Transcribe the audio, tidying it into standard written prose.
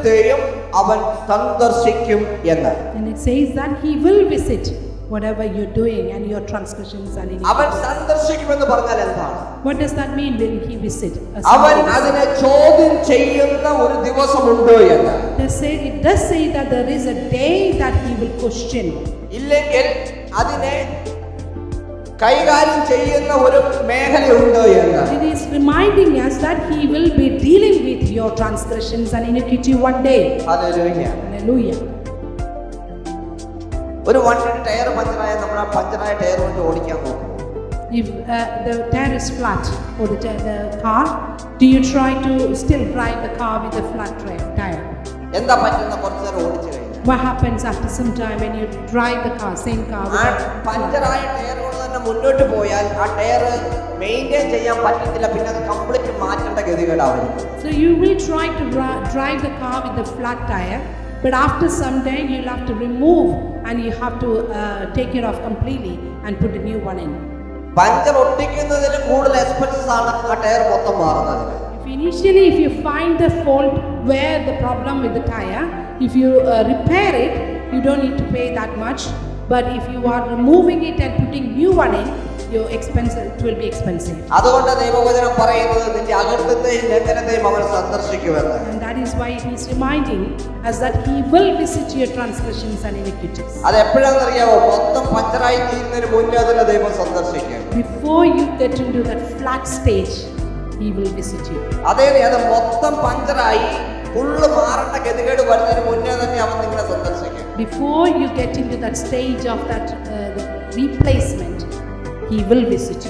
സകലത്തെയും അവൻ സന്ദർശിക്കും എന്ന്. And it says that he will visit whatever you're doing and your transgressions and അവൻ iniquities. സന്ദർശിക്കുമെന്ന് പറഞ്ഞാൽ എന്താണ്? What does that mean? Will he visit? അവൻ അതിനെ ചോദ്യം ചെയ്യുന്ന ഒരു ദിവസമുണ്ട് എന്ന്. It does say that there is a day that he will question. ഇല്ലെങ്കിൽ അതിനെ കൈകാര്യം ചെയ്യുന്ന ഒരു മേഖലയുണ്ട് എന്ന്. It is reminding us that he will be dealing with your transgressions and iniquity one day. Hallelujah. Hallelujah. ഒരു വണ്ടിയുടെ ടയർ പഞ്ചറായ നമ്മൾ ആ പഞ്ചറായ ടയർ കൊണ്ട് ഓടിക്കാൻ നോക്കും. If the tire is flat for the car, do you try to still drive the car with a flat tire? എന്താ പറ്റുന്ന കുറച്ചു നേരം ഓടിച്ചു കഴിഞ്ഞാൽ What happens after some time when you drive the car, same car with a flat? പഞ്ചറായ tyre കൊണ്ട് തന്നെ മുന്നോട്ട് പോയാൽ ആ ടയർ മെയിൻറ്റെയിൻ ചെയ്യാൻ പറ്റത്തില്ല, പിന്നെ അത് കംപ്ലീറ്റ് മാറ്റേണ്ട ഗതികേടാവും. So you will try to drive the car with a flat tire, but after some time you'll have to remove and you have to take it off completely and put a new one in. Puncture ഒട്ടിക്കുന്നതിന് കൂടുതൽ expenses ആണ് ആ tyre മൊത്തം മാറുന്നത്. If you find the fault where the problem with the tire, if you repair it, you don't need to pay that much. But if you are removing it and putting new one in, your expense it will be expensive. അതുകൊണ്ട് ദൈവവചനം പറയുന്നത് നിന്റെ അകൃത്യത്തെയും ലംഘനത്തെയും അവൻ സന്ദർശിക്കുമെന്ന്. And that is why he is reminding us that he will visit your transgressions and iniquities. അത് എപ്പോഴാണെന്ന് അറിയാമോ? മൊത്തം പഞ്ചറായി തീരുന്നതിന് മുന്നേ അതിനെ ദൈവം സന്ദർശിക്കും. Before you get into that flat stage, he will visit you. അതെ, അത് മൊത്തം പഞ്ചറായി ഫുള്ള് മാറേണ്ട ഗതികേട് വരുന്നതിന് മുന്നേ തന്നെ അവൻ നിങ്ങളെ സന്ദർശിക്കും. Before you get into that stage of that replacement, he will visit you.